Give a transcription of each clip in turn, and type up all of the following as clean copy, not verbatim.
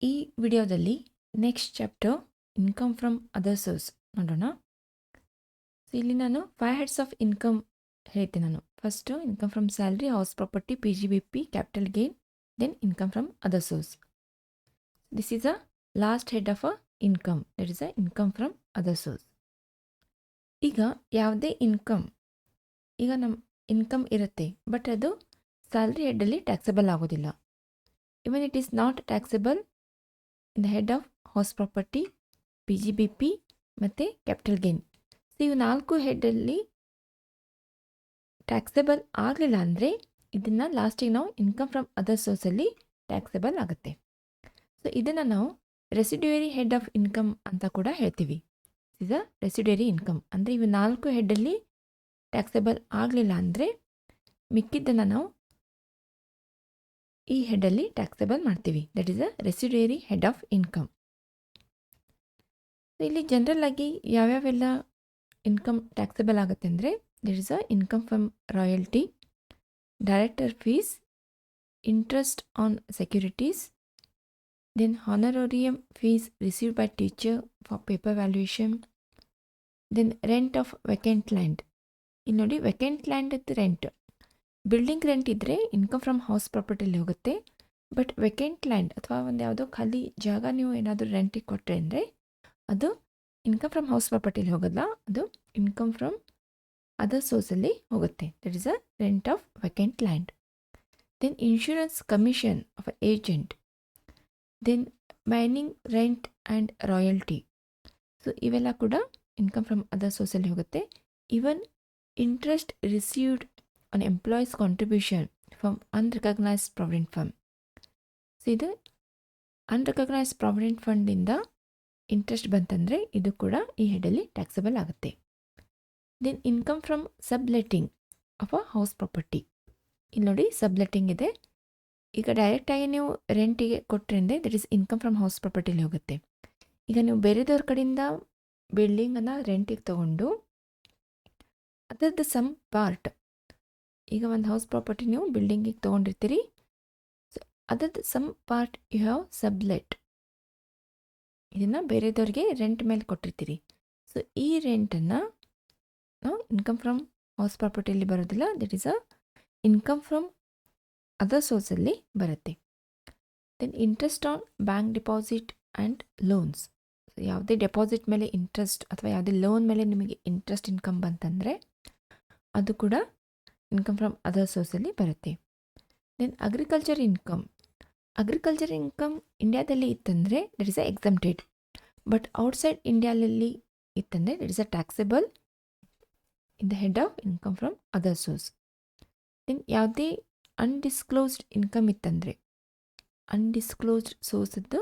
ಈ ವಿಡಿಯೋದಲ್ಲಿ next chapter income from other source ನೋಡೋಣ. ಸೊ ಇಲ್ಲಿ ನಾನು 5 ಹೆಡ್ಸ್ ಆಫ್ ಇನ್ಕಮ್ ಹೇಳ್ತೀನಿ. ನಾನು first income from salary, house property, P G B P, capital gain, then income from other source. This is a last head of a income, that is a income from other source. ಈಗ ಯಾವುದೇ income, ಈಗ ನಮ್ಮ income ಇರುತ್ತೆ, but ಅದು salary ಹೆಡ್ಡಲ್ಲಿ taxable ಆಗೋದಿಲ್ಲ. ಇವನ್ it is not taxable in the head of house property, P G B P ಮತ್ತು capital gain. So ಇವು 4 ಹೆಡ್ಡಲ್ಲಿ taxable ಆಗಲಿಲ್ಲ ಅಂದರೆ ಇದನ್ನು ಲಾಸ್ಟಿಗೆ ನಾವು ಇನ್ಕಮ್ ಫ್ರಮ್ ಅದರ್ ಸೋರ್ಸಲ್ಲಿ ಟ್ಯಾಕ್ಸಬಲ್ ಆಗುತ್ತೆ. ಸೊ ಇದನ್ನು ನಾವು ರೆಸಿಡ್ಯೂಯರಿ ಹೆಡ್ ಆಫ್ ಇನ್ಕಮ್ ಅಂತ ಕೂಡ ಹೇಳ್ತೀವಿ. ಇಸ್ ಅ ರೆಸಿಡ್ಯೂಯರಿ ಇನ್ಕಮ್ ಅಂದರೆ ಇವು 4 ಹೆಡ್ಡಲ್ಲಿ ಟ್ಯಾಕ್ಸಬಲ್ ಆಗಲಿಲ್ಲ ಅಂದರೆ ಮಿಕ್ಕಿದ್ದನ್ನು ನಾವು ಈ ಹೆಡ್ಡಲ್ಲಿ ಟ್ಯಾಕ್ಸಬಲ್ ಮಾಡ್ತೀವಿ. That is a residuary head of income. ಇಲ್ಲಿ ಜನರಲ್ ಆಗಿ ಯಾವ್ಯಾವೆಲ್ಲ ಇನ್ಕಮ್ ಟ್ಯಾಕ್ಸಬಲ್ ಆಗುತ್ತೆ ಅಂದರೆ that is a income from royalty, director fees, interest on securities, then honorarium fees received by teacher for paper valuation, then rent of vacant land. ಇಲ್ಲಿ ನೋಡಿ, vacant land ಇತ್ತು rent. Building rent ಇದ್ದರೆ income from house ಪ್ರಾಪರ್ಟಿಲಿ ಹೋಗುತ್ತೆ. But vacant land ಅಥವಾ ಒಂದು ಯಾವುದೋ ಖಾಲಿ ಜಾಗ ನೀವು ಏನಾದರೂ ರೆಂಟಿಗೆ ಕೊಟ್ಟರೆ ಅಂದರೆ ಅದು ಇನ್ಕಮ್ ಫ್ರಮ್ ಹೌಸ್ ಪ್ರಾಪರ್ಟಿಲಿ ಹೋಗೋಲ್ಲ, ಅದು ಇನ್ಕಮ್ ಫ್ರಮ್ ಅದರ್ ಸೋರ್ಸಲ್ಲಿ ಹೋಗುತ್ತೆ. That is a rent of vacant land. Then insurance commission of agent, then mining rent and royalty. So ಇವೆಲ್ಲ ಕೂಡ ಇನ್ಕಮ್ ಫ್ರಮ್ ಅದರ್ ಸೋರ್ಸಲ್ಲಿ ಹೋಗುತ್ತೆ. Even interest received on employees contribution from unrecognised provident fund. So ಇದು unrecognised provident ಫಂಡಿಂದ interest ಬಂತಂದರೆ ಇದು ಕೂಡ ಈ ಹೆಡಲ್ಲಿ ಟ್ಯಾಕ್ಸಬಲ್ ಆಗುತ್ತೆ. Then income from subletting of a house property. ಇಲ್ಲಿ ನೋಡಿ, ಸಬ್ಲೆಟ್ಟಿಂಗ್ ಇದೆ. ಈಗ ಡೈರೆಕ್ಟಾಗಿ ನೀವು ರೆಂಟಿಗೆ ಕೊಟ್ಟರೆ that is income from house ಪ್ರಾಪರ್ಟಿಲಿ ಹೋಗುತ್ತೆ. ಈಗ ನೀವು ಬೇರೆದವ್ರ ಕಡೆಯಿಂದ ಬಿಲ್ಡಿಂಗನ್ನು ರೆಂಟಿಗೆ ತೊಗೊಂಡು ಅದರದ್ದು ಸಮ್ ಪಾರ್ಟ್, ಈಗ ಒಂದು ಹೌಸ್ ಪ್ರಾಪರ್ಟಿ ನೀವು ಬಿಲ್ಡಿಂಗಿಗೆ ತೊಗೊಂಡಿರ್ತೀರಿ, ಸೊ ಅದರದ್ದು some part you have sublet. ಇದನ್ನು ಬೇರೆದವ್ರಿಗೆ ರೆಂಟ್ ಮೇಲೆ ಕೊಟ್ಟಿರ್ತೀರಿ. ಸೊ ಈ ರೆಂಟನ್ನು ನಾವು ಇನ್ಕಮ್ ಫ್ರಮ್ ಹೌಸ್ ಪ್ರಾಪರ್ಟಿಯಲ್ಲಿ ಬರೋದಿಲ್ಲ, that is a income from other ಸೋರ್ಸಲ್ಲಿ ಬರುತ್ತೆ. Then interest on bank deposit and loans. ಯಾವುದೇ ಡೆಪಾಸಿಟ್ ಮೇಲೆ ಇಂಟ್ರೆಸ್ಟ್ ಅಥವಾ ಯಾವುದೇ ಲೋನ್ ಮೇಲೆ ನಿಮಗೆ ಇಂಟ್ರೆಸ್ಟ್ ಇನ್ಕಮ್ ಬಂತಂದರೆ ಅದು ಕೂಡ ಇನ್ಕಮ್ ಫ್ರಮ್ ಅದರ್ ಸೋರ್ಸಲ್ಲಿ ಬರುತ್ತೆ. Then agriculture income. Agriculture income ಇಂಡಿಯಾದಲ್ಲಿ ಇತ್ತಂದರೆ that is a exempted. But outside ಇಂಡಿಯಾದಲ್ಲಿ ಇತ್ತಂದರೆ that is a taxable in the head of income from other source. Then ಯಾವುದೇ ಅನ್ಡಿಸ್ಕ್ಲೋಸ್ಡ್ ಇನ್ಕಮ್ ಇತ್ತಂದರೆ, ಅನ್ಡಿಸ್ಕ್ಲೋಸ್ಡ್ ಸೋರ್ಸದ್ದು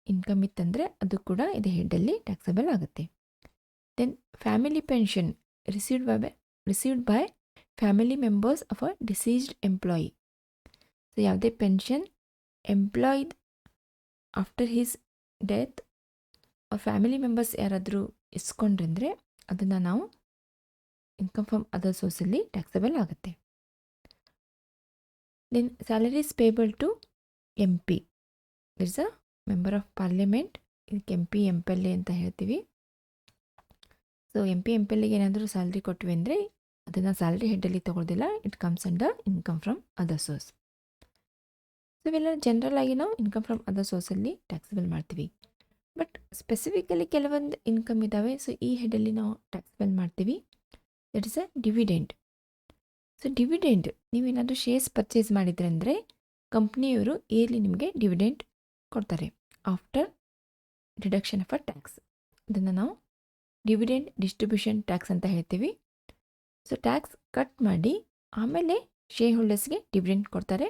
ಇನ್ಕಮ್ ಇತ್ತಂದರೆ ಅದು ಕೂಡ ಇದು ಹೆಡ್ಡಲ್ಲಿ ಟ್ಯಾಕ್ಸಬಲ್ ಆಗುತ್ತೆ. Then family pension received by family members of a deceased employee. So ಯಾವುದೇ pension employed after his death family members ಯಾರಾದರೂ ಇಸ್ಕೊಂಡ್ರೆ ಅದನ್ನು ನಾವು ಇನ್ಕಮ್ ಫ್ರಮ್ ಅದರ್ ಸೋರ್ಸಲ್ಲಿ ಟ್ಯಾಕ್ಸಬಲ್ ಆಗುತ್ತೆ. Then salaries payable to M P, it's a member of parliament. ಇದಕ್ಕೆ M P M L A ಅಂತ ಹೇಳ್ತೀವಿ. So M P M L ಎಗೆ ಏನಾದರೂ ಸ್ಯಾಲ್ರಿ ಕೊಟ್ವಿ ಅಂದರೆ ಅದನ್ನು ಸ್ಯಾಲ್ರಿ ಹೆಡ್ಡಲ್ಲಿ ತೊಗೊಳ್ಳೋದಿಲ್ಲ, it comes under income from other source. So ಇವೆಲ್ಲ ಜನರಲ್ ಆಗಿ ನಾವು ಇನ್ಕಮ್ ಫ್ರಮ್ ಅದರ್ ಸೋರ್ಸಲ್ಲಿ ಟ್ಯಾಕ್ಸಬಲ್ ಮಾಡ್ತೀವಿ. ಬಟ್ ಸ್ಪೆಸಿಫಿಕಲಿ ಕೆಲವೊಂದು ಇನ್ಕಮ್ ಇದ್ದಾವೆ, ಸೊ ಈ ಹೆಡಲ್ಲಿ ನಾವು ಟ್ಯಾಕ್ಸಬಲ್ ಮಾಡ್ತೀವಿ. That is a dividend. So dividend, ನೀವೇನಾದರೂ ಶೇರ್ಸ್ ಪರ್ಚೇಸ್ ಮಾಡಿದ್ರೆ ಅಂದರೆ ಕಂಪ್ನಿಯವರು ಇಯರ್ಲಿ ನಿಮಗೆ ಡಿವಿಡೆಂಡ್ ಕೊಡ್ತಾರೆ after deduction of a tax. ಇದನ್ನು ನಾವು ಡಿವಿಡೆಂಡ್ ಡಿಸ್ಟ್ರಿಬ್ಯೂಷನ್ ಟ್ಯಾಕ್ಸ್ ಅಂತ ಹೇಳ್ತೀವಿ. ಸೊ ಟ್ಯಾಕ್ಸ್ ಕಟ್ ಮಾಡಿ ಆಮೇಲೆ ಶೇರ್ ಹೋಲ್ಡರ್ಸ್ಗೆ ಡಿವಿಡೆಂಡ್ ಕೊಡ್ತಾರೆ.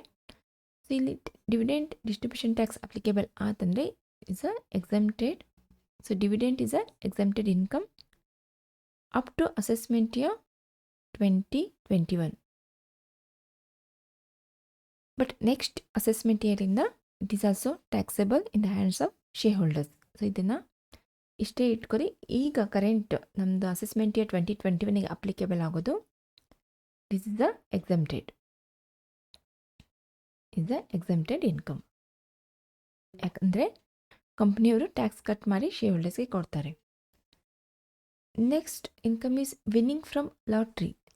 ಸೊ ಇಲ್ಲಿ ಡಿವಿಡೆಂಡ್ ಡಿಸ್ಟ್ರಿಬ್ಯೂಷನ್ ಟ್ಯಾಕ್ಸ್ ಅಪ್ಲಿಕೇಬಲ್ ಆತಂದರೆ is a exempted. So dividend is a exempted income up to assessment year 2021. But next assessment ಇಯರಿಂದ it is also taxable in the hands of share holders. So ಇದನ್ನು ಇಷ್ಟೇ ಇಟ್ಕೊರಿ. ಈಗ current ನಮ್ಮದು assessment year 2021ಗೆ applicable ಆಗೋದು this is the exempted income. ಅಂದರೆ ಕಂಪ್ನಿಯವರು ಟ್ಯಾಕ್ಸ್ ಕಟ್ ಮಾಡಿ ಶೇರ್ ಹೋಲ್ಡರ್ಸ್ಗೆ ಕೊಡ್ತಾರೆ. Next income is winning from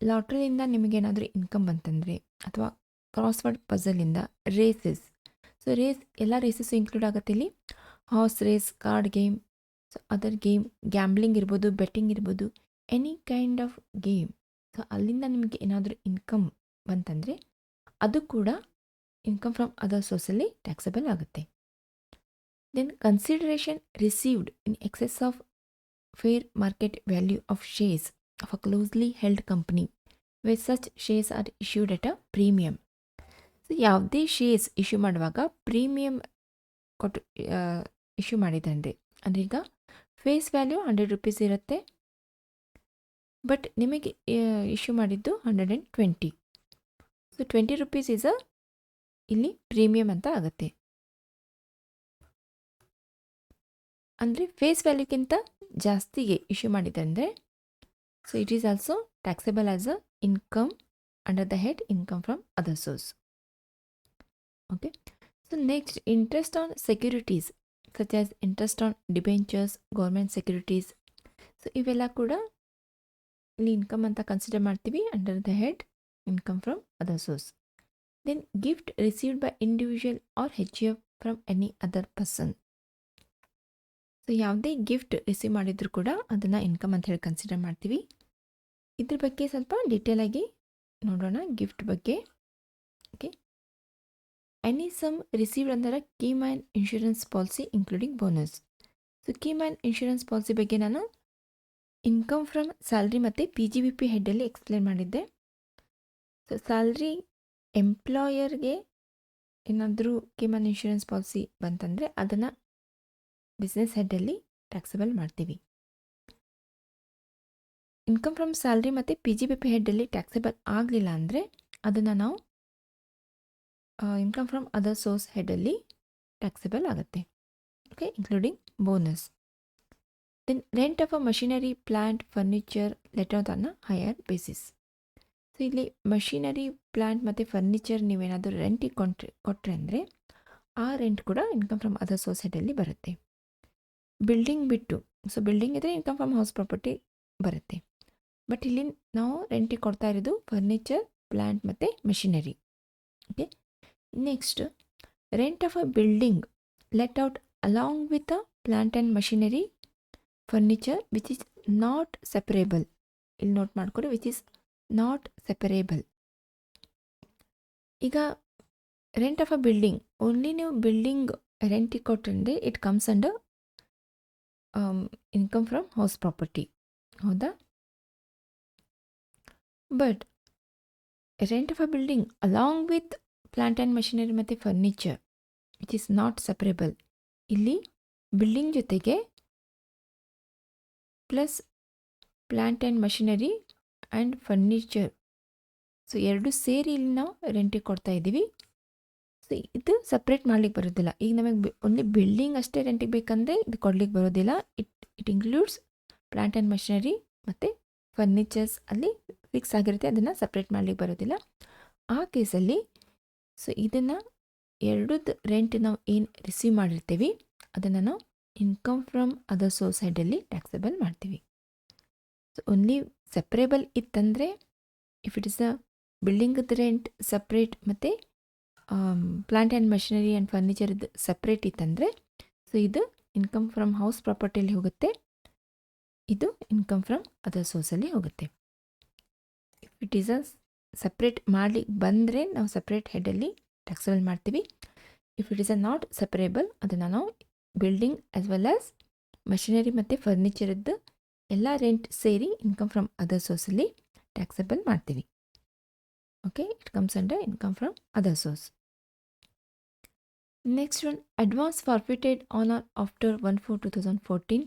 ಲಾಟ್ರಿಯಿಂದ ನಿಮಗೇನಾದರೂ ಇನ್ಕಮ್ ಬಂತಂದರೆ, ಅಥವಾ ಕ್ರಾಸ್ವರ್ಡ್ ಪಝಲಿಂದ, ರೇಸಸ್. ಸೊ ಎಲ್ಲ ರೇಸಸ್ಸು ಇನ್ಕ್ಲೂಡ್ ಆಗುತ್ತೆ ಇಲ್ಲಿ. Horse race, card game, so other game, gambling ಇರ್ಬೋದು, ಬೆಟ್ಟಿಂಗ್ ಇರ್ಬೋದು, any kind of game. So ಅಲ್ಲಿಂದ ನಿಮಗೆ ಏನಾದರೂ ಇನ್ಕಮ್ ಬಂತಂದರೆ ಅದು ಕೂಡ ಇನ್ಕಮ್ ಫ್ರಮ್ ಅದರ್ ಸೋರ್ಸಲ್ಲಿ ಟ್ಯಾಕ್ಸಬಲ್ ಆಗುತ್ತೆ. Then consideration received in excess of fair market value of shares of a closely held company where such shares are issued at a premium. So ಯಾವುದೇ shares issue ಮಾಡುವಾಗ premium ಕೊಟ್ಟು issue ಮಾಡಿದಂದರೆ, ಅಂದರೆ ಈಗ face value 100 rupees ಇರುತ್ತೆ, but ನಿಮಗೆ issue ಮಾಡಿದ್ದು 120. So 20 rupees is ಇಲ್ಲಿ ಪ್ರೀಮಿಯಮ್ ಅಂತ ಆಗುತ್ತೆ. ಅಂದರೆ ಫೇಸ್ ವ್ಯಾಲ್ಯೂಕ್ಕಿಂತ ಜಾಸ್ತಿಗೆ ಇಶ್ಯೂ ಮಾಡಿದಂದರೆ, so it is also taxable as a income under the head income from other source. Okay. So next, interest on securities such as interest on debentures, government securities. So ಇವೆಲ್ಲ ಕೂಡ ಇಲ್ಲಿ income ಅಂತ consider ಮಾಡ್ತೀವಿ under the head income from other source. Then gift received by individual or HUF from any other person. So ಯಾವುದೇ gift receive ಮಾಡಿದ್ರು ಕೂಡ ಅದನ್ನು income ಅಂತ ಹೇಳಿ ಕನ್ಸಿಡರ್ ಮಾಡ್ತೀವಿ. ಇದ್ರ ಬಗ್ಗೆ ಸ್ವಲ್ಪ ಡೀಟೇಲಾಗಿ ನೋಡೋಣ, ಗಿಫ್ಟ್ ಬಗ್ಗೆ. ಓಕೆ. ಎನಿ ಸಮ್ ರಿಸೀವ್ಡ್ ಅಂದರೆ key man insurance policy including bonus. So key man insurance policy ಬಗ್ಗೆ ನಾನು ಇನ್ಕಮ್ ಫ್ರಮ್ ಸ್ಯಾಲ್ರಿ ಮತ್ತು PGBP ಹೆಡ್ಡಲ್ಲಿ ಎಕ್ಸ್ಪ್ಲೇನ್ ಮಾಡಿದ್ದೆ. ಸೊ ಸ್ಯಾಲ್ರಿ ಎಂಪ್ಲಾಯರ್ಗೆ ಏನಾದರೂ ಕೀ ಮ್ಯಾನ್ ಇನ್ಶೂರೆನ್ಸ್ ಪಾಲಿಸಿ ಬಂತಂದರೆ ಅದನ್ನು ಬಿಸ್ನೆಸ್ ಹೆಡ್ಡಲ್ಲಿ ಟ್ಯಾಕ್ಸಬಲ್ ಮಾಡ್ತೀವಿ. ಇನ್ಕಮ್ ಫ್ರಮ್ ಸ್ಯಾಲ್ರಿ ಮತ್ತು PGBP ಹೆಡ್ಡಲ್ಲಿ ಟ್ಯಾಕ್ಸಬಲ್ ಆಗಲಿಲ್ಲ ಅಂದರೆ ಅದನ್ನು ನಾವು ಇನ್ಕಮ್ ಫ್ರಮ್ ಅದರ್ ಸೋರ್ಸ್ ಹೆಡ್ಡಲ್ಲಿ ಟ್ಯಾಕ್ಸಬಲ್ ಆಗುತ್ತೆ. Okay, including bonus. Then rent of a machinery, plant, furniture letter on a hire basis. So ಇಲ್ಲಿ ಮಷಿನರಿ, ಪ್ಲ್ಯಾಂಟ್ ಮತ್ತು ಫರ್ನಿಚರ್ ನೀವೇನಾದರೂ ರೆಂಟಿಗೆ ಕೊಟ್ಟರೆ ಅಂದರೆ ಆ ರೆಂಟ್ ಕೂಡ ಇನ್ಕಮ್ ಫ್ರಮ್ ಅದರ್ ಸೋರ್ಸ್ ಹೆಡ್ಡಲ್ಲಿ ಬರುತ್ತೆ. ಬಿಲ್ಡಿಂಗ್ ಬಿಟ್ಟು, ಸೊ ಬಿಲ್ಡಿಂಗ್ ಇದ್ದರೆ ಇನ್ಕಮ್ ಫ್ರಮ್ ಹೌಸ್ ಪ್ರಾಪರ್ಟಿ ಬರುತ್ತೆ, ಬಟ್ ಇಲ್ಲಿ ನಾವು ರೆಂಟಿಗೆ ಕೊಡ್ತಾ ಇರೋದು ಫರ್ನಿಚರ್, ಪ್ಲ್ಯಾಂಟ್ ಮತ್ತು machinery. Okay. Next, rent of a building let out along with a plant and machinery, furniture which is not separable. ಇಲ್ಲಿ ನೋಟ್ ಮಾಡ್ಕೊಳ್ಳಿ, ವಿಚ್ ಈಸ್ ನಾಟ್ ಸೆಪರೇಬಲ್. ಈಗ rent of a building only ನೀವು building ರೆಂಟಿಗೆ ಕೊಟ್ಟರೆ it comes under income from house property, ಹೌದಾ? But rent of a building along with plant and machinery ಮತ್ತು furniture which is not separable, ಇಲ್ಲಿ building ಜೊತೆಗೆ plus plant and machinery and furniture, so ಎರಡು ಸೇರಿ ಇಲ್ಲಿ ನಾವು ರೆಂಟಿಗೆ ಕೊಡ್ತಾ ಇದ್ದೀವಿ. ಸೊ ಇದು ಸಪ್ರೇಟ್ ಮಾಡ್ಲಿಕ್ಕೆ ಬರೋದಿಲ್ಲ. ಈಗ ನಮಗೆ ಓನ್ಲಿ ಬಿಲ್ಡಿಂಗ್ ಅಷ್ಟೇ ರೆಂಟಿಗೆ ಬೇಕಂದರೆ ಇದು ಕೊಡ್ಲಿಕ್ಕೆ ಬರೋದಿಲ್ಲ. It includes plant and machinery ಮತ್ತು ಫರ್ನಿಚರ್ಸ್ ಅಲ್ಲಿ ಫಿಕ್ಸ್ ಆಗಿರುತ್ತೆ, ಅದನ್ನು ಸಪ್ರೇಟ್ ಮಾಡ್ಲಿಕ್ಕೆ ಬರೋದಿಲ್ಲ. ಆ ಕೇಸಲ್ಲಿ ಸೊ ಇದನ್ನು ಎರಡದ್ದು ರೆಂಟ್ ನಾವು ಏನು ರಿಸೀವ್ ಮಾಡಿರ್ತೀವಿ ಅದನ್ನು ನಾವು ಇನ್ಕಮ್ ಫ್ರಮ್ ಅದರ್ ಸೋರ್ಸ್ ಸೈಡಲ್ಲಿ ಟ್ಯಾಕ್ಸಬಲ್ ಮಾಡ್ತೀವಿ. ಸೊ ಓನ್ಲಿ ಸಪ್ರೇಬಲ್ ಇತ್ತಂದರೆ, ಇಫ್ ಇಟ್ ಇಸ್ ಅ ಬಿಲ್ಡಿಂಗದ ರೆಂಟ್ ಸಪ್ರೇಟ್ ಮತ್ತು ಪ್ಲ್ಯಾಂಟ್ ಆ್ಯಂಡ್ ಮಷಿನರಿ ಆ್ಯಂಡ್ ಫರ್ನಿಚರ್ದು ಸಪ್ರೇಟ್ ಇತ್ತಂದರೆ, ಸೊ ಇದು ಇನ್ಕಮ್ ಫ್ರಮ್ ಹೌಸ್ ಪ್ರಾಪರ್ಟಿಯಲ್ಲಿ ಹೋಗುತ್ತೆ, ಇದು ಇನ್ಕಮ್ ಫ್ರಮ್ ಅದರ್ ಸೋರ್ಸಲ್ಲಿ ಹೋಗುತ್ತೆ. If it is a separate ಮಾಡಲಿಕ್ಕೆ ಬಂದರೆ ನಾವು ಸಪ್ರೇಟ್ ಹೆಡ್ಡಲ್ಲಿ ಟ್ಯಾಕ್ಸಬಲ್ ಮಾಡ್ತೀವಿ. If it is a not separable ಅದನ್ನು ನಾವು building as well as machinery ಮತ್ತು ಫರ್ನಿಚರದ್ದು ಎಲ್ಲ ರೆಂಟ್ ಸೇರಿ ಇನ್ಕಮ್ ಫ್ರಮ್ ಅದರ್ ಸೋರ್ಸಲ್ಲಿ ಟ್ಯಾಕ್ಸಬಲ್ ಮಾಡ್ತೀವಿ. Okay, it comes under income from other source. Next one, advance forfeited on or after 1/4/2014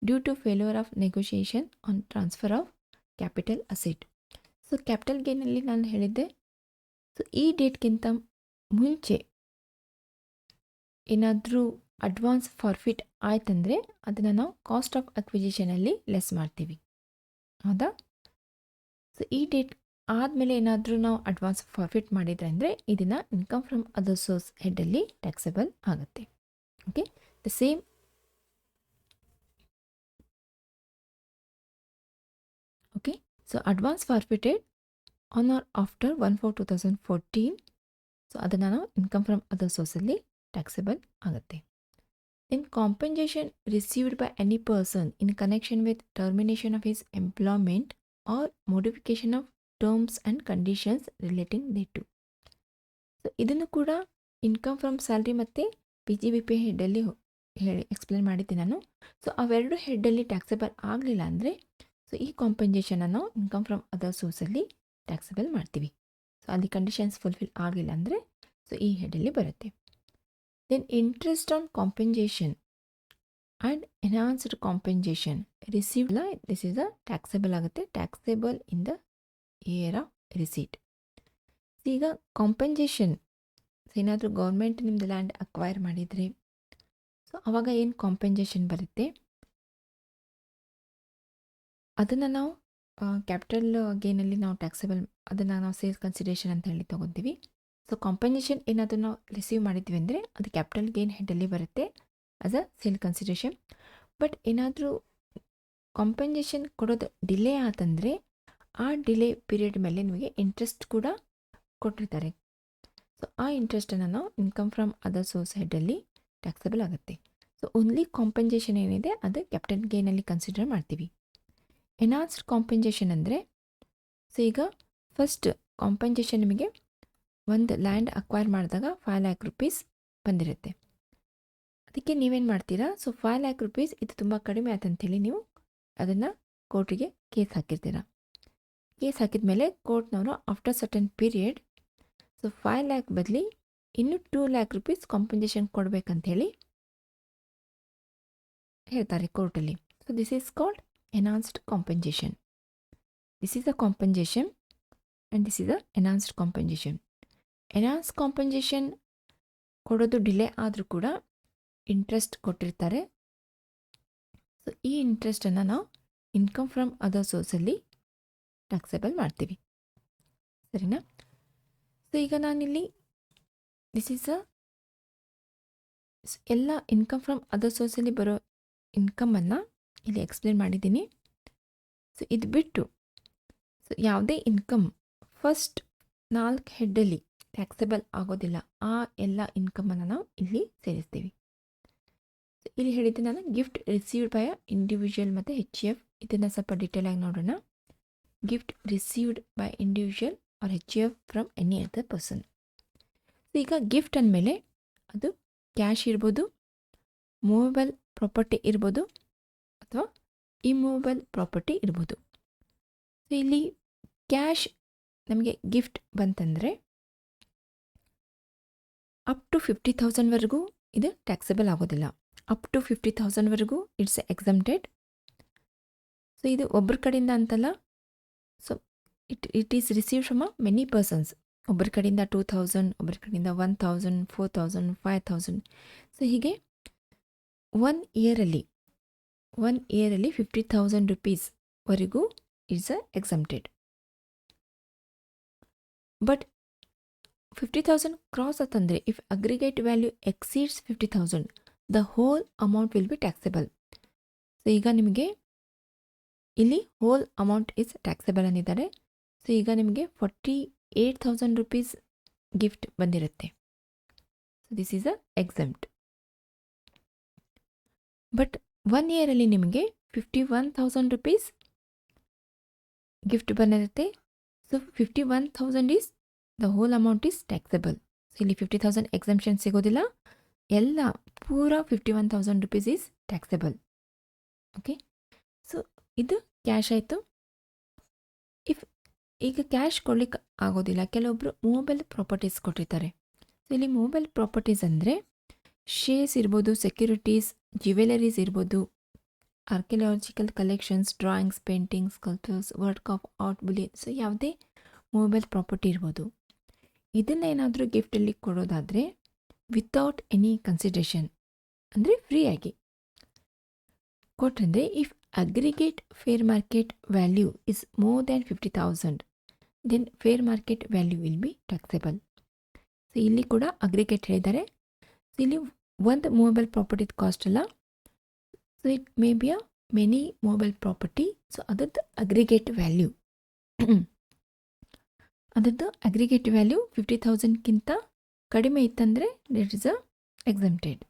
due to failure of negotiation on transfer of capital asset. So capital ಗೇನಲ್ಲಿ ನಾನು ಹೇಳಿದ್ದೆ, so ಈ ಡೇಟ್ಗಿಂತ ಮುಂಚೆ ಏನಾದರೂ advance ಫಾರ್ಫಿಟ್ ಆಯ್ತಂದರೆ ಅದನ್ನು ನಾವು ಕಾಸ್ಟ್ ಆಫ್ ಅಕ್ವಿಜಿಷನಲ್ಲಿ ಲೆಸ್ ಮಾಡ್ತೀವಿ, ಹೌದಾ? ಸೊ ಈ ಡೇಟ್ ಆದಮೇಲೆ ಏನಾದರೂ ನಾವು ಅಡ್ವಾನ್ಸ್ ಫಾರ್ಫಿಟ್ ಮಾಡಿದ್ರೆ ಅಂದರೆ ಇದನ್ನು ಇನ್ಕಮ್ ಫ್ರಮ್ ಅದರ್ ಸೋರ್ಸ್ ಹೆಡ್ಡಲ್ಲಿ ಟ್ಯಾಕ್ಸಬಲ್ ಆಗುತ್ತೆ. Okay, the same. Okay, so advance forfeited on or after 1/4/2014. So ಅದನ್ನು ನಾವು ಇನ್ಕಮ್ ಫ್ರಮ್ ಅದರ್ ಸೋರ್ಸಲ್ಲಿ ಟ್ಯಾಕ್ಸೇಬಲ್ ಆಗುತ್ತೆ. Then compensation received by any person in connection with termination of his employment or modification of terms and conditions relating ದೇಟು. So ಇದನ್ನು ಕೂಡ income from salary ಮತ್ತು PGBP ಹೆಡ್ಡಲ್ಲಿ ಹೇಳಿ ಎಕ್ಸ್ಪ್ಲೇನ್ ಮಾಡಿದ್ದೆ ನಾನು. ಸೊ ಅವೆರಡು ಹೆಡ್ಡಲ್ಲಿ ಟ್ಯಾಕ್ಸೇಬಲ್ ಆಗಲಿಲ್ಲ ಅಂದರೆ ಸೊ ಈ ಕಾಂಪೆನ್ಸೇಷನನ್ನು ಇನ್ಕಮ್ ಫ್ರಮ್ ಅದರ್ ಸೋರ್ಸಲ್ಲಿ ಟ್ಯಾಕ್ಸೇಬಲ್ ಮಾಡ್ತೀವಿ. ಸೊ ಅಲ್ಲಿ ಕಂಡೀಷನ್ಸ್ ಫುಲ್ಫಿಲ್ ಆಗಲಿಲ್ಲ ಅಂದರೆ ಸೊ ಈ ಹೆಡ್ಡಲ್ಲಿ ಬರುತ್ತೆ. Then interest on compensation and enhanced compensation receive this is a taxable ಆಗುತ್ತೆ, taxable in the year of receipt. ಈಗ ಕಾಂಪೆನ್ಸೇಷನ್ ಏನಾದರೂ ಗೌರ್ಮೆಂಟ್ ನಿಮ್ಮದು ಲ್ಯಾಂಡ್ ಅಕ್ವೈರ್ ಮಾಡಿದರೆ ಸೊ ಆವಾಗ ಏನು ಕಾಂಪೆನ್ಸೇಷನ್ ಬರುತ್ತೆ ಅದನ್ನು ನಾವು ಕ್ಯಾಪಿಟಲ್ ಗೇನಲ್ಲಿ ನಾವು ಟ್ಯಾಕ್ಸೇಬಲ್ ಅದನ್ನು ನಾವು ಸೇಲ್ಸ್ ಕನ್ಸಿಡರೇಷನ್ ಅಂತ ಹೇಳಿ ತೊಗೊತೀವಿ. ಸೊ ಕಾಂಪೆನ್ಸೇಷನ್ ಏನಾದರೂ ನಾವು ರಿಸೀವ್ ಮಾಡಿದ್ವಿ ಅಂದರೆ ಅದು ಕ್ಯಾಪಿಟಲ್ ಗೇನ್ ಹೆಡ್ಡಲ್ಲಿ ಬರುತ್ತೆ as a sale consideration. But ಏನಾದರೂ ಕಾಂಪೆನ್ಸೇಷನ್ ಕೊಡೋದು ಡಿಲೇ ಆತಂದರೆ ಆ ಡಿಲೇ ಪೀರಿಯಡ್ ಮೇಲೆ ನಿಮಗೆ ಇಂಟ್ರೆಸ್ಟ್ ಕೂಡ ಕೊಟ್ಟಿರ್ತಾರೆ. ಸೊ ಆ ಇಂಟ್ರೆಸ್ಟನ್ನು ನಾವು ಇನ್ಕಮ್ ಫ್ರಮ್ ಅದರ್ ಸೋರ್ಸ್ ಹೆಡ್ಡಲ್ಲಿ ಟ್ಯಾಕ್ಸೇಬಲ್ ಆಗುತ್ತೆ. ಸೊ ಓನ್ಲಿ ಕಾಂಪೆನ್ಸೇಷನ್ ಏನಿದೆ ಅದು ಕ್ಯಾಪಿಟಲ್ ಗೇನಲ್ಲಿ ಕನ್ಸಿಡರ್ ಮಾಡ್ತೀವಿ. ಎನ್ಹಾನ್ಸ್ಡ್ ಕಾಂಪೆನ್ಸೇಷನ್ ಅಂದರೆ ಸೊ ಈಗ ಫಸ್ಟ್ ಕಾಂಪೆನ್ಸೇಷನ್ ನಿಮಗೆ ಒಂದು ಲ್ಯಾಂಡ್ ಅಕ್ವೈರ್ ಮಾಡಿದಾಗ 5 lakh rupees ಬಂದಿರುತ್ತೆ. ಅದಕ್ಕೆ ನೀವೇನು ಮಾಡ್ತೀರಾ, ಸೊ 5 lakh rupees ಇದು ತುಂಬ ಕಡಿಮೆ ಆಯ್ತಂಥೇಳಿ ನೀವು ಅದನ್ನು ಕೋರ್ಟಿಗೆ ಕೇಸ್ ಹಾಕಿರ್ತೀರ. ಕೇಸ್ ಹಾಕಿದ ಮೇಲೆ ಕೋರ್ಟ್ನವರು after certain period so 5 lakh ಬದಲಿ ಇನ್ನೂ 2 lakh rupees ಕಾಂಪೆನ್ಸೇಷನ್ ಕೊಡಬೇಕಂಥೇಳಿ ಹೇಳ್ತಾರೆ ಕೋರ್ಟಲ್ಲಿ. So this is called enhanced compensation. This is a compensation and this is a enhanced compensation. Enhance compensation ಕೊಡೋದು ಡಿಲೇ ಆದರೂ ಕೂಡ ಇಂಟ್ರೆಸ್ಟ್ ಕೊಟ್ಟಿರ್ತಾರೆ. ಸೊ ಈ ಇಂಟ್ರೆಸ್ಟನ್ನು ನಾವು ಇನ್ಕಮ್ ಫ್ರಮ್ ಅದರ್ ಸೋರ್ಸಲ್ಲಿ ಟ್ಯಾಕ್ಸೇಬಲ್ ಮಾಡ್ತೀವಿ. ಸರಿನಾ? ಸೊ ಈಗ ನಾನಿಲ್ಲಿ ದಿಸ್ ಈಸ್ ಅ ಎಲ್ಲ ಇನ್ಕಮ್ ಫ್ರಮ್ ಅದರ್ ಸೋರ್ಸಲ್ಲಿ ಬರೋ ಇನ್ಕಮನ್ನು ಇಲ್ಲಿ ಎಕ್ಸ್ಪ್ಲೇನ್ ಮಾಡಿದ್ದೀನಿ. ಸೊ ಇದು ಬಿಟ್ಟು ಸೊ ಯಾವುದೇ ಇನ್ಕಮ್ ಫಸ್ಟ್ 4 ಹೆಡ್ಡಲ್ಲಿ ಟ್ಯಾಕ್ಸೇಬಲ್ ಆಗೋದಿಲ್ಲ, ಆ ಎಲ್ಲ ಇನ್ಕಮನ್ನು ನಾವು ಇಲ್ಲಿ ಸೇರಿಸ್ತೀವಿ. ಸೊ ಇಲ್ಲಿ ಹೇಳಿದ್ದೆ ನಾನು ಗಿಫ್ಟ್ ರಿಸೀವ್ಡ್ ಬೈ ಇಂಡಿವಿಜುವಲ್ ಮತ್ತು HF. ಇದನ್ನು ಸ್ವಲ್ಪ ಡೀಟೇಲಾಗಿ ನೋಡೋಣ. Gift received by individual or HF from any other person. So ಈಗ ಗಿಫ್ಟ್ ಅಂದಮೇಲೆ ಅದು ಕ್ಯಾಶ್ ಇರ್ಬೋದು, ಮೂವೇಬಲ್ ಪ್ರಾಪರ್ಟಿ ಇರ್ಬೋದು ಅಥವಾ ಇಮ್ಮೂವೇಬಲ್ ಪ್ರಾಪರ್ಟಿ ಇರ್ಬೋದು. ಸೊ ಇಲ್ಲಿ ಕ್ಯಾಶ್ ನಮಗೆ ಗಿಫ್ಟ್ ಬಂತಂದರೆ ಅಪ್ ಟು 50,000ವರೆಗೂ ಇದು ಟ್ಯಾಕ್ಸೇಬಲ್ ಆಗೋದಿಲ್ಲ. ಅಪ್ ಟು 50,000ವರೆಗೂ ಇಟ್ಸ್ ಎಕ್ಸಮ್ಟೆಡ್. ಸೊ ಇದು ಒಬ್ಬರ ಕಡೆಯಿಂದ ಅಂತಲ್ಲ, so it is receive from many persons. ಒಬ್ಬರ ಕಡೆಯಿಂದ 2,000, ಒಬ್ಬರ ಕಡೆಯಿಂದ 1,000, 4,000, 5,000. ಸೊ ಹೀಗೆ 1 ಇಯರಲ್ಲಿ 50,000 rupeesವರೆಗೂ ಇಟ್ಸ್ ಎಕ್ಸಮ್ಟೆಡ್. ಬಟ್ 50,000 ಕ್ರಾಸ್ ಆತಂದರೆ if aggregate value exceeds 50,000 the whole amount will be taxable. So ಈಗ ನಿಮಗೆ ಇಲ್ಲಿ ಹೋಲ್ ಅಮೌಂಟ್ ಇಸ್ ಟ್ಯಾಕ್ಸೇಬಲ್ ಅಂದಿದ್ದಾರೆ. ಸೊ ಈಗ ನಿಮಗೆ 48,000 rupees ಗಿಫ್ಟ್ ಬಂದಿರುತ್ತೆ. So this is a exempt. But 1 ಇಯರಲ್ಲಿ ನಿಮಗೆ 51,000 rupees ಗಿಫ್ಟ್ ಬಂದಿರುತ್ತೆ. So 51,000 is the whole amount is taxable. So ಇಲ್ಲಿ 50,000 ಎಕ್ಸಮ್ಷನ್ ಸಿಗೋದಿಲ್ಲ, ಎಲ್ಲ ಪೂರ 51,000 rupees is taxable. Okay, so ಇದು ಕ್ಯಾಶ್ ಆಯಿತು. ಈಗ ಕ್ಯಾಶ್ ಕೊಡ್ಲಿಕ್ಕೆ ಆಗೋದಿಲ್ಲ, ಕೆಲವೊಬ್ಬರು ಮೂವೇಬಲ್ ಪ್ರಾಪರ್ಟೀಸ್ ಕೊಟ್ಟಿರ್ತಾರೆ. ಸೊ ಇಲ್ಲಿ ಮೂವೇಬಲ್ ಪ್ರಾಪರ್ಟೀಸ್ ಅಂದರೆ ಶೇರ್ಸ್ ಇರ್ಬೋದು, ಸೆಕ್ಯೂರಿಟೀಸ್, ಜ್ಯುವೆಲರೀಸ್ ಇರ್ಬೋದು, archaeological collections, drawings, paintings, sculptures, work of art, bullion. So ಯಾವುದೇ ಮೂವೇಬಲ್ ಪ್ರಾಪರ್ಟಿ ಇರ್ಬೋದು. ಇದನ್ನೇನಾದರೂ ಗಿಫ್ಟಲ್ಲಿ ಕೊಡೋದಾದರೆ ವಿತೌಟ್ ಎನಿ ಕನ್ಸಿಡರೇಷನ್ ಅಂದರೆ ಫ್ರೀಯಾಗಿ ಕೊಟ್ಟರೆ, if aggregate fair market value is more than 50,000 then fair market value will be taxable. So ಇಲ್ಲಿ ಕೂಡ ಅಗ್ರಿಗೇಟ್ ಹೇಳಿದ್ದಾರೆ. ಸೊ ಇಲ್ಲಿ ಒಂದು ಮೂವೇಬಲ್ ಪ್ರಾಪರ್ಟಿದ ಕಾಸ್ಟ್ ಅಲ್ಲ, so it may be a many movable property. So ಅದರದ್ದು ಅಗ್ರಿಗೇಟ್ ವ್ಯಾಲ್ಯೂ ಅದರದ್ದು aggregate value 50,000ಕ್ಕಿಂತ ಕಡಿಮೆ ಇತ್ತಂದರೆ ಇಟ್ ಇಸ್ ಅ ಎಕ್ಸಮ್ಟೆಡ್,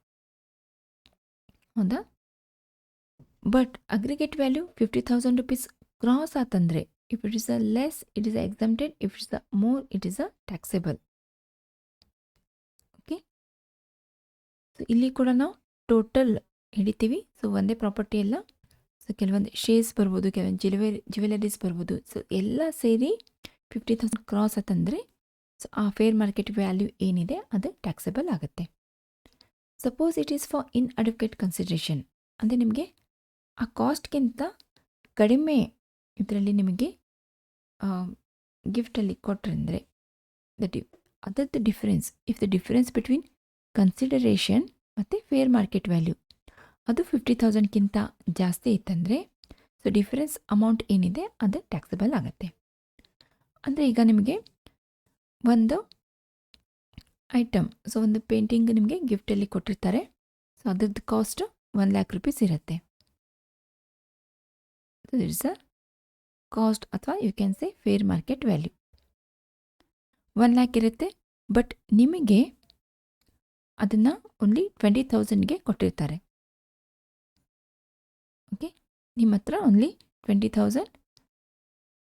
ಹೌದಾ? But aggregate value 50,000 rupees cross ಆತಂದರೆ, if it is a less it is a exempted, if it's a more it is a taxable. Okay, so ಇಲ್ಲಿ ಕೂಡ ನಾವು total ಹಿಡಿತೀವಿ. So ಒಂದೇ ಪ್ರಾಪರ್ಟಿ ಎಲ್ಲ, so ಕೆಲವೊಂದು shares ಬರ್ಬೋದು, ಕೆಲವೊಂದು ಜ್ಯುವೆಲರೀಸ್ ಬರ್ಬೋದು. ಸೊ ಎಲ್ಲ ಸೇರಿ 50,000 ಕ್ರಾಸ್ ಆತಂದರೆ ಸೊ ಆ ಫೇರ್ ಮಾರ್ಕೆಟ್ ವ್ಯಾಲ್ಯೂ ಏನಿದೆ ಅದು ಟ್ಯಾಕ್ಸೇಬಲ್ ಆಗುತ್ತೆ. Suppose it is for inadequate consideration, ಅಂದರೆ ನಿಮಗೆ ಆ ಕಾಸ್ಟ್ಗಿಂತ ಕಡಿಮೆ ಇದರಲ್ಲಿ ನಿಮಗೆ ಗಿಫ್ಟಲ್ಲಿ ಕೊಟ್ಟರೆಂದರೆ ಅದರದ್ದು difference, if the difference between consideration ಮತ್ತು ಫೇರ್ ಮಾರ್ಕೆಟ್ ವ್ಯಾಲ್ಯೂ ಅದು 50,000ಕ್ಕಿಂತ ಜಾಸ್ತಿ ಇತ್ತಂದರೆ ಸೊ ಡಿಫರೆನ್ಸ್ ಅಮೌಂಟ್ ಏನಿದೆ ಅದು ಟ್ಯಾಕ್ಸಬಲ್ ಆಗುತ್ತೆ. ಅಂದರೆ ಈಗ ನಿಮಗೆ ಒಂದು ಐಟಮ್, ಸೊ ಒಂದು ಪೇಂಟಿಂಗ್ ನಿಮಗೆ ಗಿಫ್ಟಲ್ಲಿ ಕೊಟ್ಟಿರ್ತಾರೆ. ಸೊ ಅದರದ್ದು ಕಾಸ್ಟ್ 1,00,000 rupees ಇರುತ್ತೆ. ದಿಸ್ ಇಸ್ ಅ ಕಾಸ್ಟ್ ಅಥವಾ you can say fair market value 1,00,000 ಇರುತ್ತೆ. ಬಟ್ ನಿಮಗೆ ಅದನ್ನು ಓನ್ಲಿ 20,000ಗೆ ಕೊಟ್ಟಿರ್ತಾರೆ. ಓಕೆ, ನಿಮ್ಮ ಹತ್ರ ಓನ್ಲಿ 20,000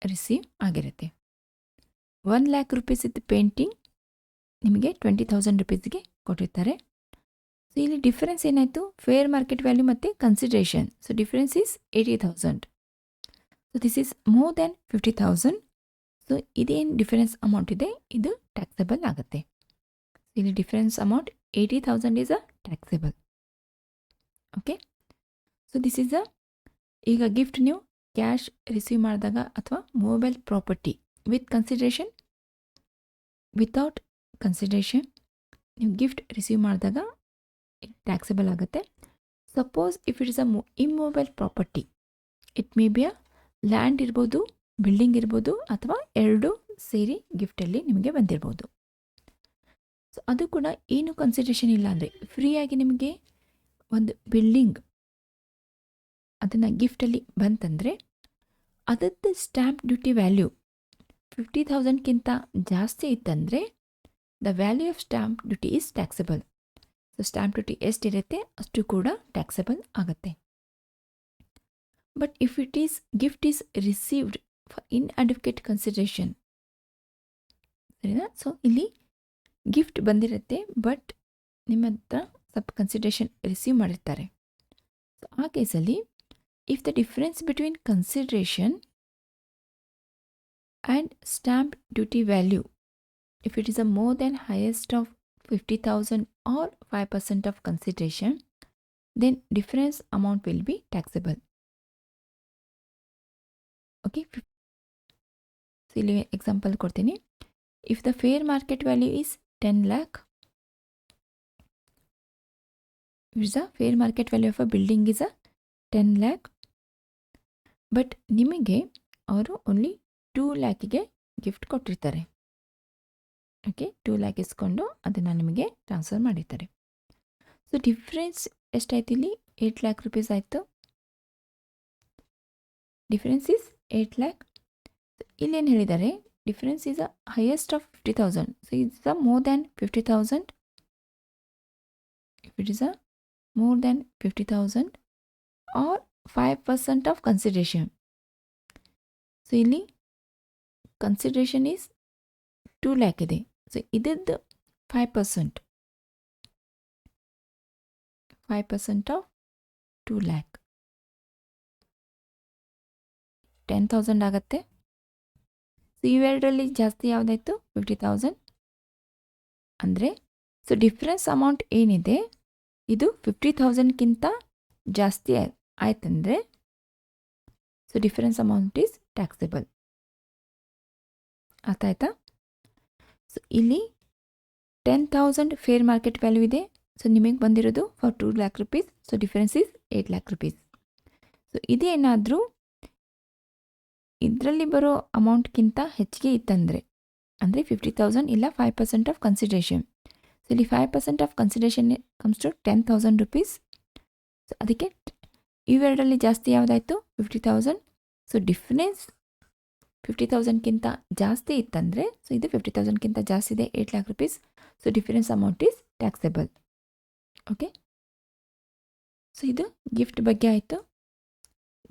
ರಿಸೀವ್ ಆಗಿರುತ್ತೆ. 1,00,000 rupees ಇದ್ದು ಪೇಂಟಿಂಗ್ ನಿಮಗೆ 20,000 rupeesಗೆ ಕೊಟ್ಟಿರ್ತಾರೆ. ಸೊ ಇಲ್ಲಿ ಡಿಫರೆನ್ಸ್ ಏನಾಯಿತು, ಫೇರ್ ಮಾರ್ಕೆಟ್ ವ್ಯಾಲ್ಯೂ ಮತ್ತು consideration. So difference is 80,000. So this is more than 50,000. So ಇದೇನು ಡಿಫರೆನ್ಸ್ ಅಮೌಂಟ್ ಇದೆ ಇದು ಟ್ಯಾಕ್ಸಬಲ್ ಆಗುತ್ತೆ. ಇಲ್ಲಿ difference amount 80,000 is a taxable. Okay, so this is ಅ ಈಗ ಗಿಫ್ಟ್ ನೀವು ಕ್ಯಾಶ್ ರಿಸೀವ್ ಮಾಡಿದಾಗ ಅಥವಾ mobile property with consideration, without consideration ನೀವು ಗಿಫ್ಟ್ ರಿಸೀವ್ ಮಾಡಿದಾಗ ಟ್ಯಾಕ್ಸಬಲ್ ಆಗುತ್ತೆ. Suppose if it is a immobile property, it may be a land ಇರ್ಬೋದು, building ಇರ್ಬೋದು, ಅಥವಾ ಎರಡು ಸೇರಿ ಗಿಫ್ಟಲ್ಲಿ ನಿಮಗೆ ಬಂದಿರ್ಬೋದು. ಸೊ ಅದು ಕೂಡ ಏನು ಕನ್ಸಿಡರೇಷನ್ ಇಲ್ಲ ಅಂದರೆ ಫ್ರೀಯಾಗಿ ನಿಮಗೆ ಒಂದು ಬಿಲ್ಡಿಂಗ್ ಅದನ್ನು ಗಿಫ್ಟಲ್ಲಿ ಬಂತಂದರೆ ಅದರದ್ದು ಸ್ಟ್ಯಾಂಪ್ ಡ್ಯೂಟಿ ವ್ಯಾಲ್ಯೂ 50,000ಕ್ಕಿಂತ ಜಾಸ್ತಿ ಇತ್ತಂದರೆ the value of stamp duty is taxable. So stamp duty ಎಷ್ಟಿರುತ್ತೆ ಅಷ್ಟು ಕೂಡ ಟ್ಯಾಕ್ಸಬಲ್ ಆಗುತ್ತೆ. But if it is gift is received for inadequate consideration, ಸರಿನಾ? ಸೊ ಇಲ್ಲಿ ಗಿಫ್ಟ್ ಬಂದಿರುತ್ತೆ ಬಟ್ ನಿಮ್ಮ ಹತ್ರ ಸ್ವಲ್ಪ ಕನ್ಸಿಡರೇಷನ್ ರಿಸೀವ್ ಮಾಡಿರ್ತಾರೆ. ಸೊ ಆ ಕೇಸಲ್ಲಿ if the difference between consideration and stamp duty value, if it is a more then highest of 50,000 or 5% of consideration, then difference amount will be taxable. Okay, so ಇಲ್ಲಿ example ಕೊಡ್ತೀನಿ. If the fair market value is 10 lakh, is the fair market value of a building is a 10 lakh, but ನಿಮಗೆ ಅವರು only 2 lakhಗೆ gift ಕೊಟ್ಟಿರ್ತಾರೆ. Okay, 2 lakh ಇಸ್ಕೊಂಡು ಅದನ್ನು ನಿಮಗೆ transfer ಮಾಡಿರ್ತಾರೆ. So difference ಎಷ್ಟಾಯ್ತು ಇಲ್ಲಿ? 8 lakh rupees ಆಯಿತು. Difference is 8 lakh. ಇಲ್ಲೇನು ಹೇಳಿದ್ದಾರೆ, difference is a highest of 50,000. So it's a more than 50,000. If it is a more than 50,000 or 5% of consideration. So ಇಲ್ಲಿ ಕನ್ಸಿಡರೇಷನ್ ಈಸ್ 2 lakh ಇದೆ. So ಇದದ್ದು 5% of 2 lakh 10,000 ಆಗುತ್ತೆ. So ಇವೆರಡರಲ್ಲಿ ಜಾಸ್ತಿ ಯಾವುದಾಯಿತು? 50,000 ಅಂದರೆ so difference amount ಏನಿದೆ ಇದು 50,000ಕ್ಕಿಂತ ಜಾಸ್ತಿ ಆಯ್ತಂದರೆ so difference amount is taxable. ಅರ್ಥ ಆಯ್ತಾ? ಸೊ ಇಲ್ಲಿ 10,000 ಫೇರ್ ಮಾರ್ಕೆಟ್ ವ್ಯಾಲ್ಯೂ ಇದೆ. ಸೊ ನಿಮಗೆ ಬಂದಿರೋದು for 2 lakh rupees. So difference is 8 lakh rupees. So ಇದೇನಾದರೂ ಇದರಲ್ಲಿ ಬರೋ ಅಮೌಂಟ್ಗಿಂತ ಹೆಚ್ಚಿಗೆ ಇತ್ತಂದರೆ ಅಂದರೆ 50,000 ಇಲ್ಲ 5% ಆಫ್ ಕನ್ಸಿಡರೇಷನ್. ಸೊ ಇಲ್ಲಿ 5% of consideration comes to 10,000 rupees. So ಅದಕ್ಕೆ ಇವೆರಡರಲ್ಲಿ ಜಾಸ್ತಿ ಯಾವುದಾಯಿತು 50,000. ಸೊ ಡಿಫ್ರೆನ್ಸ್ 50,000ಕ್ಕಿಂತ ಜಾಸ್ತಿ ಇತ್ತಂದರೆ, ಸೊ ಇದು 50,000ಕ್ಕಿಂತ ಜಾಸ್ತಿ ಇದೆ 8 lakh rupees. So difference amount is taxable. Okay, so ಇದು ಗಿಫ್ಟ್ ಬಗ್ಗೆ ಆಯಿತು.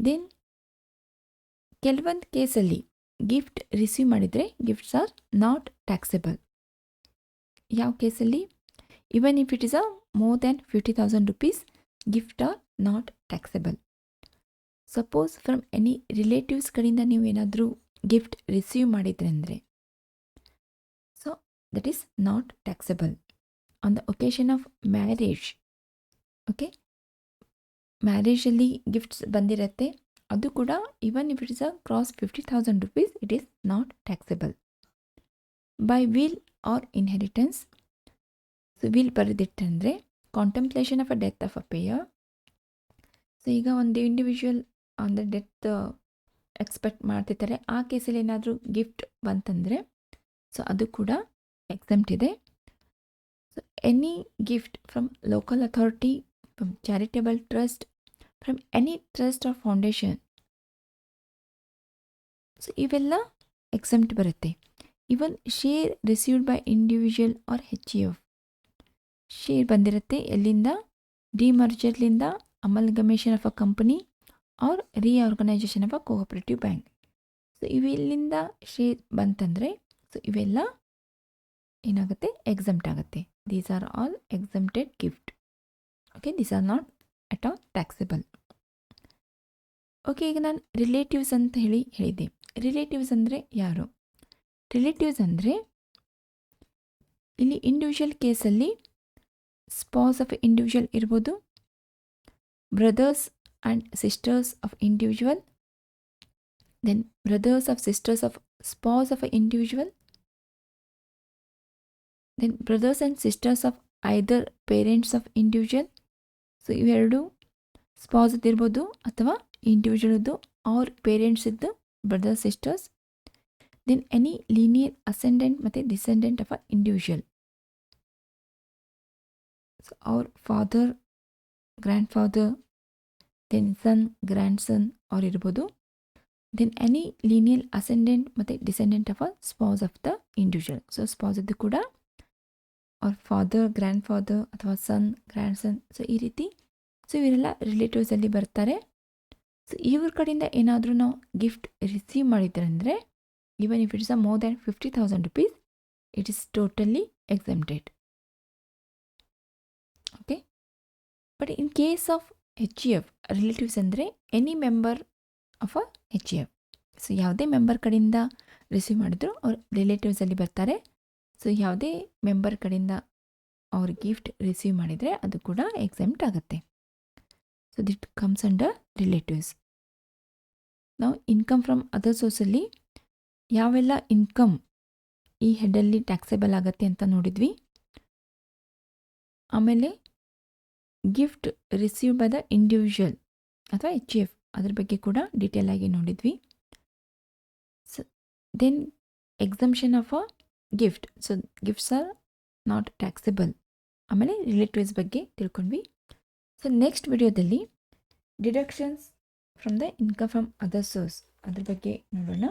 ದೆನ್ ಕೆಲವೊಂದು ಕೇಸಲ್ಲಿ ಗಿಫ್ಟ್ ರಿಸೀವ್ ಮಾಡಿದರೆ ಗಿಫ್ಟ್ಸ್ ಆರ್ ನಾಟ್ ಟ್ಯಾಕ್ಸೆಬಲ್. ಯಾವ ಕೇಸಲ್ಲಿ? Even if it is a more than 50,000 rupees, gift are not taxable. Suppose from any relatives ಕಡೆಯಿಂದ ನೀವು ಏನಾದರೂ ಗಿಫ್ಟ್ ರಿಸೀವ್ ಮಾಡಿದ್ರೆ ಅಂದರೆ, so that is not taxable. On the occasion of marriage, okay, ಮ್ಯಾರೇಜಲ್ಲಿ gifts ಬಂದಿರುತ್ತೆ, ಅದು ಕೂಡ even if it is a cross 50,000 rupees, it is not taxable. By will or inheritance, so will ಬರೆದಿಟ್ಟಂದರೆ contemplation of a death of a payer. So ಈಗ ಒಂದು individual ಅಂದರೆ death expect ಮಾಡ್ತಿರ್ತಾರೆ, ಆ ಕೇಸಲ್ಲಿ ಏನಾದರೂ ಗಿಫ್ಟ್ ಬಂತಂದರೆ ಸೊ ಅದು ಕೂಡ ಎಕ್ಸೆಂಪ್ಟ್ ಇದೆ. So any gift from local authority, from charitable trust, from any trust or foundation, so ಇವೆಲ್ಲ ಎಕ್ಸೆಂಪ್ಟ್ ಬರುತ್ತೆ. Even share received by individual or HUF, share ಬಂದಿರುತ್ತೆ ಎಲ್ಲಿಂದ? ಡಿಮರ್ಜರ್ಲಿಂದ, amalgamation of a company or reorganisation of a cooperative bank. So ಇವೆಲ್ಲಿಂದ share ಬಂತಂದರೆ so ಇವೆಲ್ಲ ಏನಾಗುತ್ತೆ? Exempt ಆಗುತ್ತೆ. These are all exempted gift. Okay, these are not at all taxable. Okay, ಈಗ ನಾನು ರಿಲೇಟಿವ್ಸ್ ಅಂತ ಹೇಳಿದ್ದೆ. ರಿಲೇಟಿವ್ಸ್ ಅಂದರೆ ಯಾರು? ರಿಲೇಟಿವ್ಸ್ ಅಂದರೆ ಇಲ್ಲಿ ಇಂಡಿವಿಜುವಲ್ ಕೇಸಲ್ಲಿ ಸ್ಪೌಸ್ ಆಫ್ ಇಂಡಿವಿಜುವಲ್ ಇರ್ಬೋದು, brothers and sisters of individual, then brothers of sisters of spouse of individual, then brothers and sisters of either parents of individual. So ಇವೆರಡು ಸ್ಪೌಸ್ ಇರ್ಬೋದು ಅಥವಾ ಇಂಡಿವಿಜುವಲ್ದು ಅವ್ರ ಪೇರೆಂಟ್ಸ್ ಇದ್ದು brothers sisters. Then any linear ascendant ಮತ್ತು descendant of a individual. So ಅವ್ರ father, grandfather, then son, grandson ಅವ್ರು ಇರ್ಬೋದು. ದೆನ್ ಎನಿ ಲೀನಿಯರ್ ಅಸೆಂಡೆಂಟ್ ಮತ್ತು descendant of a spouse of the individual. So spouse ಇದ್ದು ಕೂಡ ಅವ್ರ father, grand father ಅಥವಾ ಸನ್, grand ಸನ್, so ಈ ರೀತಿ. ಸೊ ಇವರೆಲ್ಲ ರಿಲೇಟಿವ್ಸಲ್ಲಿ ಬರ್ತಾರೆ. ಸೊ ಇವ್ರ ಕಡೆಯಿಂದ ಏನಾದರೂ ನಾವು ಗಿಫ್ಟ್ ರಿಸೀವ್ ಮಾಡಿದ್ರೆ ಅಂದರೆ even if it is a more than 50,000 rupees, it is totally exempted. Okay, but in case of HUF, relatives ಅಂದರೆ any member of a HUF. So ಯಾವುದೇ ಮೆಂಬರ್ ಕಡೆಯಿಂದ ರಿಸೀವ್ ಮಾಡಿದ್ರು ಅವ್ರು ರಿಲೇಟಿವ್ಸಲ್ಲಿ ಬರ್ತಾರೆ. ಸೊ ಯಾವುದೇ ಮೆಂಬರ್ ಕಡೆಯಿಂದ ಅವ್ರ ಗಿಫ್ಟ್ ರಿಸೀವ್ ಮಾಡಿದರೆ ಅದು ಕೂಡ ಎಕ್ಸೆಂಪ್ಟ್ ಆಗುತ್ತೆ. So that comes under relatives. ನಾವು ಇನ್ಕಮ್ ಫ್ರಮ್ ಅದರ್ ಸೋರ್ಸಲ್ಲಿ ಯಾವೆಲ್ಲ ಇನ್ಕಮ್ ಈ ಹೆಡಲ್ಲಿ ಟ್ಯಾಕ್ಸೇಬಲ್ ಆಗುತ್ತೆ ಅಂತ ನೋಡಿದ್ವಿ. ಆಮೇಲೆ gift receive by the individual ಅಥವಾ HUF ಅದ್ರ ಬಗ್ಗೆ ಕೂಡ ಡೀಟೇಲ್ ಆಗಿ ನೋಡಿದ್ವಿ. So then exemption of a gift. So gifts are not taxable. ಆಮೇಲೆ ರಿಲೇಟಿವ್ಸ್ ಬಗ್ಗೆ ತಿಳ್ಕೊಂಡ್ವಿ. ಸೊ ನೆಕ್ಸ್ಟ್ ವಿಡಿಯೋದಲ್ಲಿ deductions from the income from other source ಅದ್ರ ಬಗ್ಗೆ ನೋಡೋಣ.